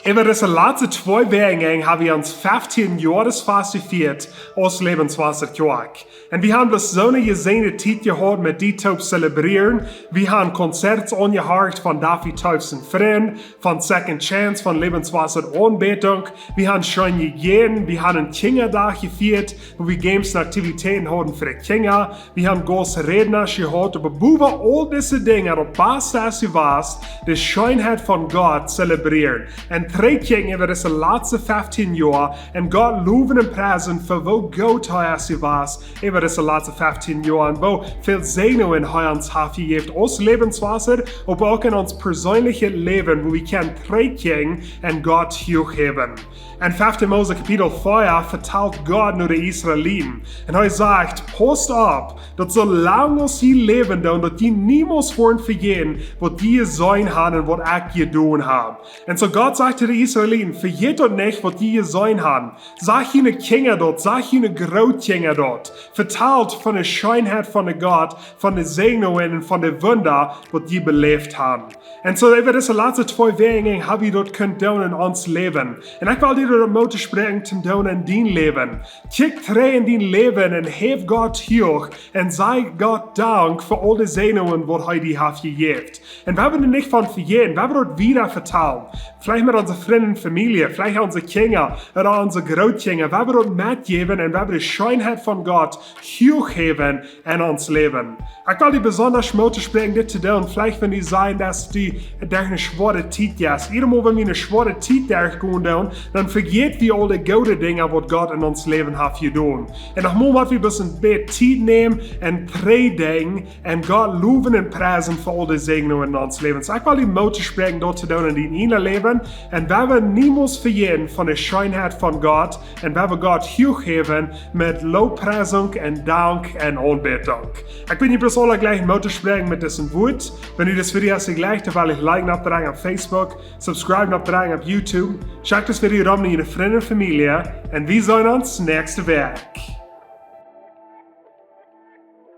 Über diese letzten 2 Wochen haben wir uns 15 Joaresfast gefeiert aus Lebenswasser gehabt. Und wir haben das so eine gesehene Zeit gehabt mit Deepa zelebrieren. Wir haben Konzerte angehört von Daffy Taufsen Freund, von Second Chance, von Lebenswasser Anbetung. Wir haben schon gegeben, wir haben einen Kindertag gefeiert, wo wir Games und Aktivitäten hatten für die Kinder. Wir haben große Redner gehabt, aber über all diese Dinge, das Beste, als du warst, die Schönheit von Gott zelebrieren. Und terugkijken über diese letzten 15 Jahre und Gott loben und preisen für wo gut er was über diese letzten 15 Jahre und wo viel Segen er uns hat gegeben, aus Lebenswasser, aber auch in uns persönliches Leben, wo wir können terugkijken und Gott hochheben. In 5. Mose Kapitel 4 vertelt Gott nur die Israeliten und er sagt, passt auf, dass solange sie leben, dass die niemals wollen vergehen, was die sein haben und was ich getan habe. Und so Gott sagt zu den Israeliten, vergeht dort nicht, was die sein haben. Sag ihnen Kinder dort, sag ihnen Großkinder dort. Vertelt von der Schönheit von Gott, von den Segnungen und von den Wunder, was die belebt haben. Und so über diese letzten 2 Wochen haben wir dort können tun in uns Leben. Und ich will dir dort Mut sprechen zum tun in dein Leben. Kick dreh in dein Leben und heb Gott hoch und sei Gott Dank für all die Segnungen, was er dir hat gegeben. Und wir haben nicht von vergehen, wir haben dort wieder vertrauen. Vielleicht mit unserer Freundin, Familie, vielleicht unsere Kinder oder unsere Großkinder. Wir haben dort mitgeben und wir haben die Schönheit von Gott hochheben in uns Leben. Ich will dir besonders Mut sprechen, das zu tun. Vielleicht wenn die sagen, dass die durch eine schwere Zeit gehst. Jedes Mal, wenn wir eine schwere Zeit durchgehen, dann vergeht wir all die guten Dinge, was Gott in uns Leben hat getan. Und noch mal, wir ein bisschen Zeit nehmen und predigen und Gott loben und preisen für all die Segnungen in uns Leben. So ich will dir Mut sprechen, dort zu tun in dein Leben. Und wir werden niemals vergehen von der Schönheit von Gott und wir werden Gott hochheben mit Lobpreisung und Dank und Anbetung. Ich bin hier persönlich gleich Mut sprechen mit diesem Wort. Wenn du das Video hast, gleich, dann will ich liken abdrücken auf Facebook, subscriben abdrücken auf YouTube. Schaut das Video rum in deine Freunde und Familie und wir sehen uns nächste Woche.